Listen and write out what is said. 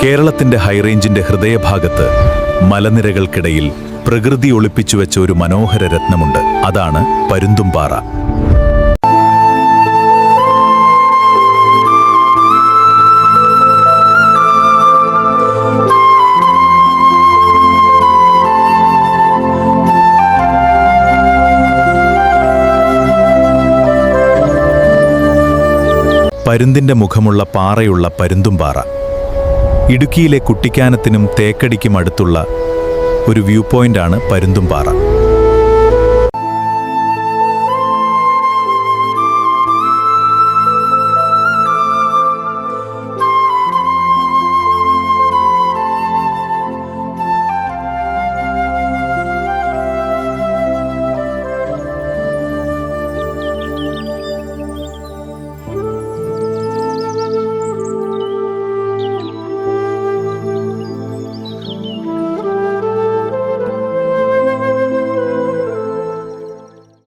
കേരളത്തിന്റെ ഹൈറേഞ്ചിന്റെ ഹൃദയഭാഗത്ത് മലനിരകൾക്കിടയിൽ പ്രകൃതി ഒളിപ്പിച്ചുവെച്ച ഒരു മനോഹര രത്നമുണ്ട്. അതാണ് പരുന്തുംപാറ. പരുന്തിന്റെ മുഖമുള്ള പാറയുള്ള പരുന്തുംപാറ ഇടുക്കിയിലെ കുട്ടിക്കാനത്തിനും തേക്കടിക്കും അടുത്തുള്ള ഒരു വ്യൂ പോയിന്റാണ് പരുന്തുംപാറ.